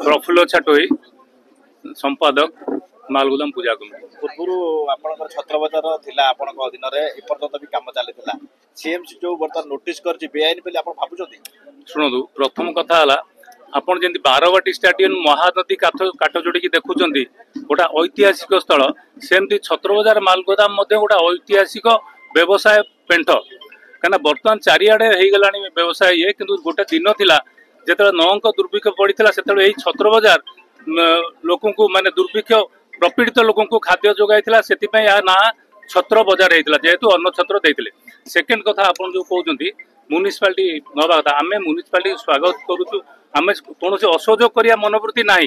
प्रफुल्ल छाटोई संपादक मालगुदाम पूजा कमिटी। पूर्व आपनकर छत्र बजार थिला आपनक अधीन रे ए पर्यंत भी काम चलता सीएमसी जो बर्तमान नोटिस कर बेआईन बोली आप भावुं शुणु प्रथम कथा है आपड़ जमी बारवाटी स्टाडियम महानदी काठ जोड़ी देखुं गोटा ऐतिहासिक स्थल सेमती छत्रबजार मालगोदाम गोटा ऐतिहासिक व्यवसाय पेंट कहीं बर्तमान चारिआडे हो गला व्यवसाय ये कि गोटे दिन थिला जिते नौंक दुर्भिक्ष पड़ता से छत्रबजार लोक माने दुर्भिक्ष प्रपीड़ित लोक खाद्य जोगाई से ना छत्र बजार होता जेहेतु अन्न छत्र देते। सेकेंड कथा आप जो कहते म्युनिसिपालिटी नवा कथा आम म्युनिसिपालिटी स्वागत करुचु आम कौन असहयोग करिया मनोवृत्ति ना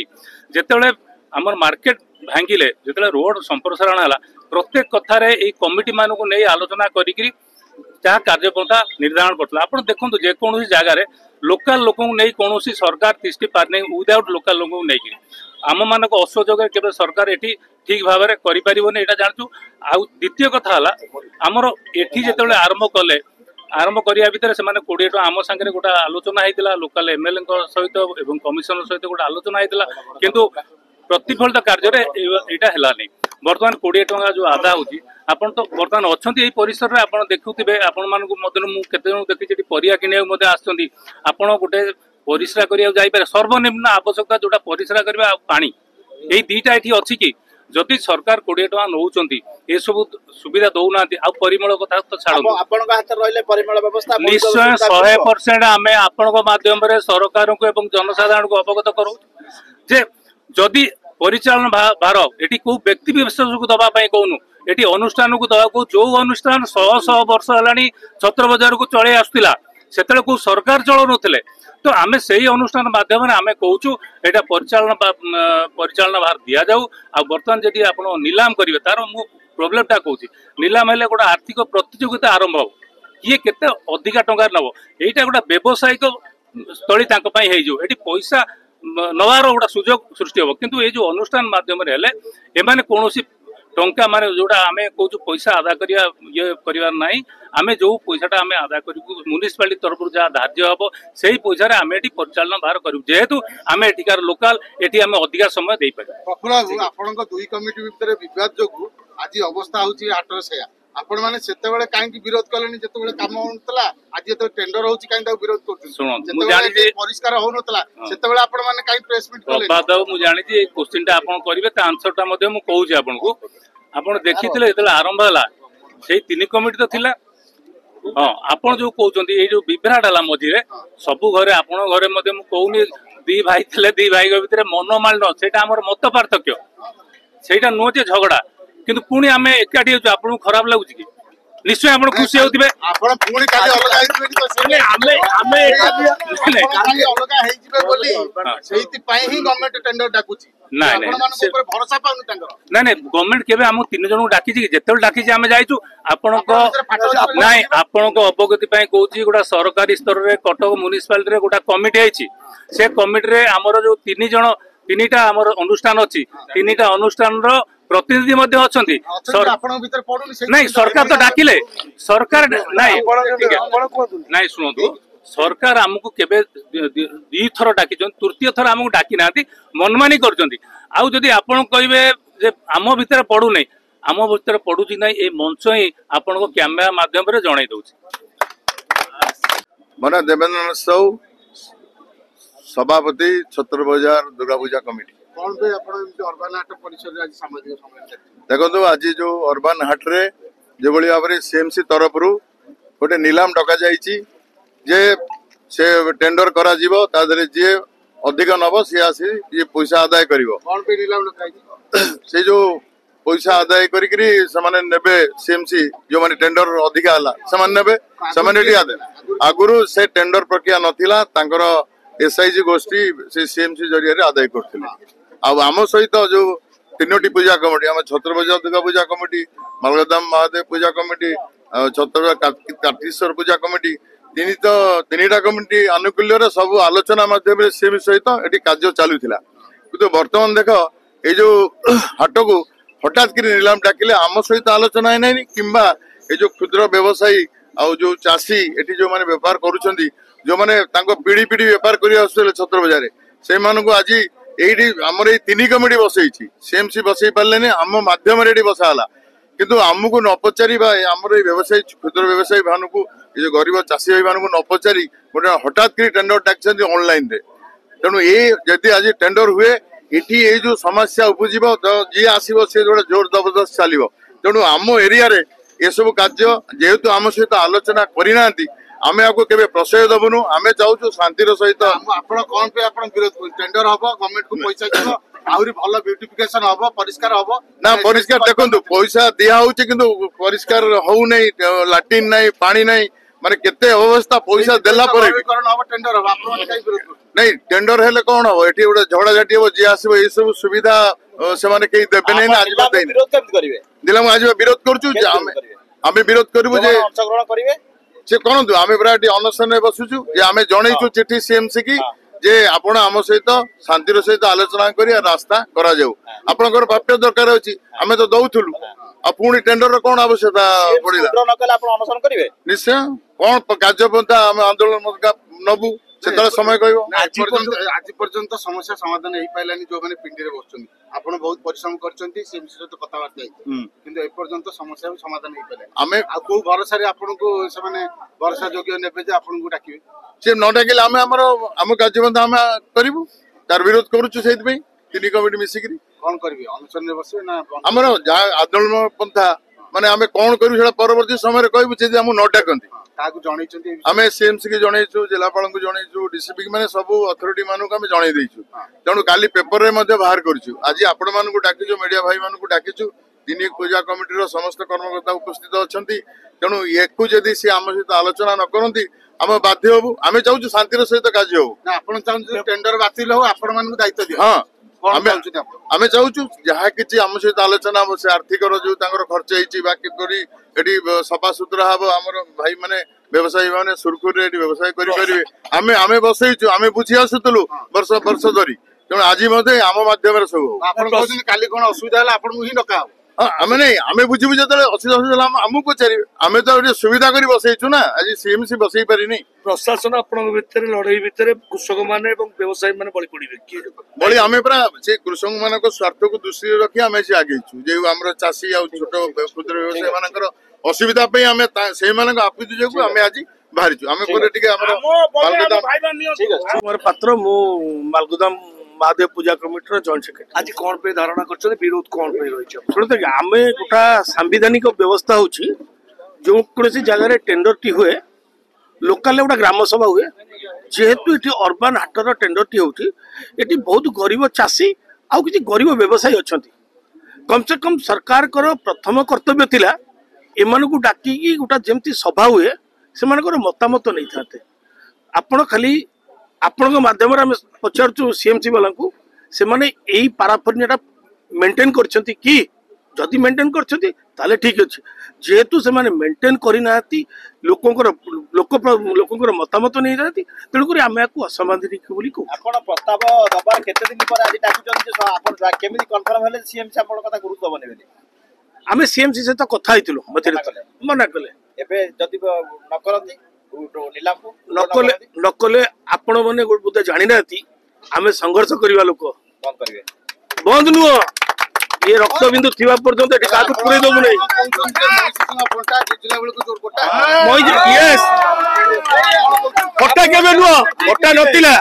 जिते आमर मार्केट भांगिले जिते रोड संप्रसारण है प्रत्येक कथार कमिटी मान को नहीं आलोचना करी जहाँ कार्यपंथा निर्धारण करता आप देखो जेकोसी जगार लोकाल लोक नहीं कौन सरकार तिष्टि पारनी विदाउट लोकाल लोक नहीं आम मान असहयोग केवल सरकार ये ठीक भाव में करें यहाँ जानचु। आउ द्वितीय कथा आमर एटी जो आरंभ कले आरंभ करिया भितर से 20 टका आम सांगे गोटे आलोचना होता लोकाल एमएलए सहित एवं कमिशनर सहित गोटे आलोचना होता किंतु प्रतिफलित कार्य यहाँ है बर्तमान 20 टका जो आदा होती आपन तो बर्तमान अच्छा परिसर में आप देखुवे आपण मुझे देखी परिया किणा आपड़ गोटे परिश्रा करा सर्वनिम्न आवश्यकता जोटा परिश्रा करवा पानी यही दीटा ये अच्छी कि जदि सरकार 20 टका नौ ये सब सुविधा दौना आ परिमल कथा तो छाड़ निश्चय 100% आम आपण मध्यम सरकार को एवं जनसाधारण को अवगत करूँ जे जदि परिचालन भार ये कौ व्यक्ति विशेष को दवाई कहूनु ये अनुष्ठान को दवा जो अनुष्ठान 100 वर्ष है छत्र बजार को चल आसला से सरकार चलाऊ नुले तो आम से ही अनुष्ठान माध्यम आम कहूँ यहाँ परिचालन भार दि जाऊ आ बर्तमान जदि आप नीलाम करेंगे तार मु प्रोब्लेमटा कहूँ नीलाम है गोटे आर्थिक प्रतियोगिता आरंभ हो किए केते अधिका टंकार नब यहाँ गोटे व्यावसायिक स्थली ये पैसा नवार गोटा सुजोग सृष्टि हम किंतु ये जो अनुष्ठान माध्यम एमाने कौन टंका माने जोड़ा आम कहूँ पैसा आदा करिया ये करार ना आम जो पैसाटा आम आदा करूँ म्युनिसिपालिटी तरफ जहाँ धार्य हम से ही पैसा आम ये परिचालन बाहर करूँ जेहेतु आम एठिकार लोकाल ये आम अधिका समय दे पारे। दुई कमिटी भितर विवाद जो आज अवस्था होची हाटर से आपण माने सेतेबेले काहे विरोध कलेनी जेतेबेले काम होनतला आज जेते टेंडर होची काहे विरोध करथि सुनो मु जानि जे परिष्कार होनतला सेतेबेले आपण माने काहे प्रेस मीट कलेनी बादाव मु जानि जे क्वेश्चन टा आपण करिवे ता आंसर टा मध्ये मु कहूची आपण को आपण देखिथिले जेतेले आरंभ हला सेही तीन कमिटी तो थिला हां आपण जो कहउचंदी ए जो विभ्राट हला मझिरे सब घरे आपण घरे मध्ये मु कहउनी दी भाई थिले दी भाई के भितरे मनोमालिन्य सेटा हमर मत पार्थक्य सेटा नो जे झगड़ा किंतु पुणी आम एकाठी हो आपको खराब लगुच कि निश्चय आप खुशी होते गवर्नमेंट केवे आम 3 जन डाकी जिते डाकी आम जाइचु आपण अवगति कहूँ गोटा सरकारी स्तर में कटक म्युनिसिपालिटी गोटा कमिटी आई से कमिटी आमर जो 3 जन 3टा आमर अनुष्ठान अच्छी 3टा अनुष्ठान प्रतिनिधि नहीं सरकार तो डाकिले सरकार नहीं शुणु सरकार आमको केबे 2 थर डाकी तृतीय थर आमको डाकी ना मनमानी कर आपण कहे आम भितर पड़ू नहीं आम भितर पड़ू ना ये मंच ही आपण को कैमेरा माध्यम जन दौर मन देवेंद्र साहू सभापति छत्र बजार दुर्गा पूजा कमिटी देखो आज जो अर्बान हाट्रे जो भाव में सीएमसी तरफ रू गोटे नीलाम डका जे से टेंडर करा जीवो तादरे जे अधिक नब सी आसी ये पैसा आदाय करिवो से जो पैसा आदाय करी नेबे सीएमसी जो माने टेंडर अधिक हला समान नेबे समान आगुरु से टेंडर प्रक्रिया नथिला तांकर एसआईजी गोष्ठी से सीएमसी जरिया आदाय करथिले आम सहित जो 3टी पूजा कमिटी आम छत्र बजार दुर्गा पूजा कमिटी मालगोदाम महादेव पूजा कमिटी छत्र कार्तिकेश्वर पूजा कमिटी 3टा कमिटी आनुकूल्य सब आलोचना माध्यम सीएम सहित ये कार्य चलूला किंतु बर्तमान देख ये जो हाट को हठात नीलाम डाकिले आम सहित आलोचना है नहीं किंबा ये जो क्षुद्र व्यवसायी आउ जो चाषी ये जो मैंने बेपार करुँच जो मैंने पीढ़ी पीढ़ी बेपार कर छत्र बजार से आज এইটি আমার এই 3 কমিটি বসাইছি সিএমসি বসাই পারলেনি আম মাধ্যমে এটি বসা হলা কিন্তু আমକୁ ନ ପଚାରି ବା ଆମର এই ବ୍ୟବସାୟୀ କ୍ଷୁଦ୍ର ବ୍ୟବସାୟୀ ମାନଙ୍କୁ ଏ ଯୋଉ ଗରିବ ଚାଷୀ ଭାଇ ମାନଙ୍କୁ ନ ପଚାରି ଗୋଟେ ହଠାତ୍ କରି ଟେଣ୍ଡର ଡାକିଛନ୍ତି ଅନଲାଇନ ରେ ତେଣୁ ଏ ଯଦି ଆଜି ଟେଣ୍ଡର ହୁଏ ଏଠି ଏଇ ଯୋଉ ସମସ୍ୟା ଉପୁଜିବ ଯିଏ ଆସିବ ସେ ଗୋଟେ ଜୋର ଜବରଦସ୍ତ ଚାଲିବ ତେଣୁ ଆମ ଏରିଆରେ ଏସବୁ କାର୍ଯ୍ୟ ଯେହେତୁ ଆମ ସହିତ ଆଲୋଚନା କରିନାହାନ୍ତି ଆମେ ଆକୁ କେବେ ପ୍ରଶୟ ଦବୁନୁ ଆମେ ଚାହୁଛୁ ଶାନ୍ତିର ସହିତ ଆପଣ କଣ ପାଇଁ ଆପଣ ବିରୋଧ ଟେଣ୍ଡର ହବ ଗଭର୍ଣ୍ଣମେଣ୍ଟ କୁ ପଇସା ଯିବ ଆହୁରି ଭଲ ବ୍ୟୁଟିଫିକେସନ ହବ ପରିଷ୍କାର ହବ ନା ପରିଷ୍କାର ଦେଖନ୍ତୁ ପଇସା ଦିଆ ହଉଛି କିନ୍ତୁ ପରିଷ୍କାର ହଉନାହିଁ ଲାଟ୍ରିନ୍ ନାହିଁ ପାଣି ନାହିଁ ମାନେ କେତେ ଅବସ୍ଥା ପଇସା ଦେଲା ପରେ ଟେଣ୍ଡର ହବ ଆପଣ କାଇଁ ବିରୋଧ କରୁଛନ୍ତି ନାଇଁ ଟେଣ୍ଡର ହେଲେ କଣ ହବ ଏଠି ଗୋଟେ ଝଗଡାଝାଟି ହବ ଯିଏ ଆସିବ ଏଇ ସବୁ ସୁବିଧା ସେମାନେ କେହି ଦେବେ ନାହିଁ ନା ଆଜି ବିରୋଧ କେମିତି କରିବେ ନିଲାମ ଆଜି ବିରୋଧ କରୁଛୁ ଯେ ଆମେ ବିରୋଧ କରିବୁ ଯେ ଅଂଶଗ୍ରହଣ କରିବେ ସେ କରନ୍ତୁ ଆମେ ପୁରା ଏଠି ଅନଶନରେ ବସୁଛୁ ଯେ ଆମେ ଜଣେଇଛୁ ଚିଠି ସିଏମସି କି ଯେ ଆପଣ ଆମ ସହିତ ଶାନ୍ତିର ସହିତ ଆଲୋଚନା କରି ରାସ୍ତା କରାଯାଉ ଆପଣଙ୍କର ପ୍ରାପ୍ୟ ଦରକାର ଅଛି ଆମେ ତ ଦଉଥିଲୁ ଆଉ ପୁଣି ଟେଣ୍ଡର କଣ ଆବଶ୍ୟକତା ପଡିଲା ନିଶ୍ଚୟ କଣ କାର୍ଯ୍ୟପନ୍ଥା ଆମେ ଆନ୍ଦୋଳନ ନବୁ ସେତେବେଳେ ସମୟ କହିବ ଆଜି ପର୍ଯ୍ୟନ୍ତ ସମସ୍ୟା ସମାଧାନ ହେଇପାରିଲାନି ଯୋଉମାନେ ପିଣ୍ଡିରେ ବସୁଛନ୍ତି ଆପଣ ବହୁତ ପରିଶ୍ରମ କରିଛନ୍ତି ସିଏମସି ସହିତ କଥାବାର୍ତ୍ତା ହେଇଛି କିନ୍ତୁ ଏପର୍ଯ୍ୟନ୍ତ ସମସ୍ୟା ସମାଧାନ ହେଇପାରିଲାନି ଆମେ ଆଉ କୋଉ ଭରସାରେ ଆପଣଙ୍କୁ ସେମାନେ ଭରସା ଯୋଗ୍ୟ ନେବେ ଯେ ଆପଣଙ୍କୁ ଡାକିବେ ସେ ନ ଡାକିଲେ ଆମେ ଆମ କାର୍ଯ୍ୟପନ୍ଥା ଆମେ କରିବୁ ତାର ବିରୋଧ କରୁଛୁ ସେଇଥିପାଇଁ 3 କମିଟି ମିଶିକିରି କଣ କରିବେ ଅନଶନରେ ବସିବେ ନା ଆମର ଯାହା ଆନ୍ଦୋଳନ ପନ୍ଥା ମାନେ ଆମେ କଣ କରିବୁ ସେଟା ପରବର୍ତ୍ତୀ ସମୟରେ କହିବୁ ଯଦି ଆମକୁ ନ ଡାକନ୍ତି କାହାକୁ ଜଣେଇଛନ୍ତି ଆମେ ସିଏମସି କି ଜଣେଇଛୁ ଜିଲ୍ଲାପାଳଙ୍କୁ ଜଣେଇଛୁ ଡିସିପି ମାନେ ସବୁ ଅଥରିଟି ମାନଙ୍କୁ ଆମେ ଜଣେଇ ଦେଇଛୁ ତେଣୁ କାଲି ପେପରରେ ମଧ୍ୟ ବାହାର କରିଛୁ ଆଜି ଆପଣ ମାନଙ୍କୁ ଡାକିଛୁ ମିଡିଆ ଭାଇ ମାନଙ୍କୁ ଡାକିଛୁ ଦିନି ପୂଜା କମିଟିର ସମସ୍ତ କର୍ମକର୍ତ୍ତା ଉପସ୍ଥିତ ଅଛନ୍ତି ତେଣୁ ୟାକୁ ଯଦି ସେ ଆମ ସହିତ ଆଲୋଚନା ନ କରନ୍ତି ଆମେ ବାଧ୍ୟ ହବୁ ଆମେ ଚାହୁଁଛୁ ଶାନ୍ତିର ସହିତ କାର୍ଯ୍ୟ ହବୁ ନା ଆପଣ ଚାହୁଁଛନ୍ତି ଟେଣ୍ଡର ବାତିଲ ହଉ ଆପଣ ମାନଙ୍କୁ ଦାୟିତ୍ୱ ଦିଅ ହଁ ଆମେ ଚାହୁଁଛୁ ଯାହା କିଛି ଆମ ସହିତ ଆଲୋଚନା ହବ ସେ ଆର୍ଥିକର ଯୋଉ ତାଙ୍କର ଖର୍ଚ୍ଚ ହେଇଛି ବା କିପରି ଏଠି ସଫାସୁତୁରା ହବ ଆମର ଭାଇ ମାନେ ବ୍ୟବସାୟୀ ମାନେ ସୁରୁଖୁରୁରେ ଏଠି ବ୍ୟବସାୟ କରିପାରିବେ ଆମେ ବସେଇଛୁ ଆମେ ବୁଝି ଆସୁଥିଲୁ ବର୍ଷ ଧରି ତେଣୁ ଆଜି ମଧ୍ୟ ଆମ ମାଧ୍ୟମରେ ସବୁ ଆପଣ କହୁଛନ୍ତି କାଲି କଣ ଅସୁବିଧା ହେଲା ଆପଣଙ୍କୁ ହିଁ ଡକା ହବ ଆମେ ନାଇଁ ଆମେ ବୁଝିବୁ ଯେତେବେଳେ ଅସୁବିଧା ହେଲା ଆମକୁ ପଚାରିବେ ଆମେ ତ ଏଠି ସୁବିଧା କରି ବସେଇଛୁ ନା ଆଜି ସିଏମସି ବସେଇ ପାରିନି ପ୍ରଶାସନ ଆପଣଙ୍କ ଭିତରେ ଲଢେଇ ଭିତରେ କୃଷକ ମାନେ ଏବଂ ବ୍ୟବସାୟୀ ମାନେ ବଳି ପଡିବେ ବଳି ଆମେ ପୁରା ସେ କୃଷକ ମାନଙ୍କ ସ୍ୱାର୍ଥକୁ ଦୃଷ୍ଟିରେ ରଖି ଆମେ ସେ ଆଗେଇଛୁ ଯୋଉ ଆମର ଚାଷୀ ଆଉ ଛୋଟ କ୍ଷୁଦ୍ର ବ୍ୟବସାୟୀ ମାନଙ୍କର ଅସୁବିଧା ପାଇଁ ଆମେ ସେଇମାନଙ୍କ ଆପତ୍ତି ଯୋଗୁଁ ଆମେ ଆଜି ବାହାରିଛୁ ଆମେ ପରେ ଟିକେ ଆମର ପାତ୍ର ମୁଁ ମାଲଗୋଦାମ महादेव पूजा कमिटी जॉइंट सेक्रेटरी आज कौन पे धारणा कर विरोध कौन पे रही शुणते आम गोटा सांविधानिक व्यवस्था हो जो कौन जगह टेंडर टी हुए लोकाल गोटा ग्राम सभा हुए जेहेतु ये अर्बान हाटर टेंडर टी होती बहुत गरीब चाषी आउ कि गरीब व्यवसायी अच्छा कम से कम सरकार प्रथम कर्तव्य थिला एमान को डाकिकी गोटा जमती सभा हुए से मतामत नहीं था आपण खाली आपण माध्यम पचारू सीएमसी वाला को से माने यही पाराफर्निया मेंटेन करछंती कि जदि मेंटेन करछंती ताले ठीक अछि जेहेतु से माने मेंटेन करिना लोकंकर मतामत नहीं रहती तेणु करी आमे को असंबंधित बोली को आपण प्रस्ताव दबार केते दिन पर आज डाकुचन जे आपण केमिति कंफर्म हेले सीएमसी आपण कथा गुरुत्व बनेबे आमे सीएमसी से तो कथा हितलो मना कले एबे जदि न करंती नकले आपण मैंने बोधे जानी ना आम संघर्ष करवा लोक बंद नुह ये रक्त बिंदु थी पर्यंत क्या पूरे दबु नहीं फटा केवे नुह फटा नथिला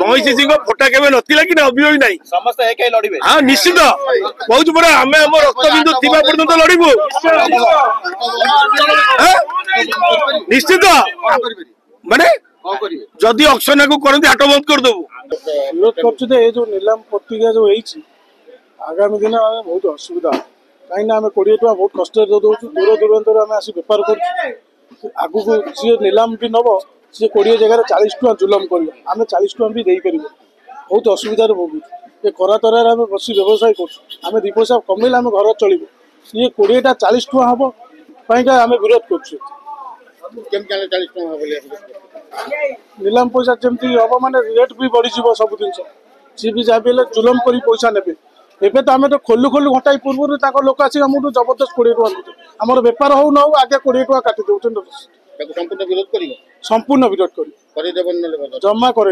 महिषी सिंह फटा केवे नथिला कि अभियोग नहीं समस्त एक ही लड़िबे हां निश्चित बहुत बड़ा आमे हम रक्त बिंदु थी पर्यंत लड़िबु निश्चित माने जदि अक्सन को करंती हाट बंद कर देबु विरोध करछु जे ए जो नीलाम पत्रिका जो हेछि आगामी दिन में बहुत असुविधा कहीं आम 20 टका बहुत कष्ट दूर दूर दूरांतर आम आसी बेपार कर आगु को सी नीलाम भी नब सी 20 जगह 40 टका जुलम कर आम 40 टका भी दे पार बहुत असुविधार भोगु ये खरा तरह आम बस व्यवसाय करें दी पैसा कमेल आम घर चलो ये 20 टा 40 टका हम आम विरोध कर नीलाम पैसा जमी हम माने रेट भी बढ़ी सब जिन सी भी जहाँ भी जुलम कर पैसा ने एबे तो आम तो खोलु खोलु घंटा पूर्व लोक आस जबरदस्त 20 टका आम बेपार हो न आगे 20 टका काटि दौरान संपूर्ण विरोध कर जमा कर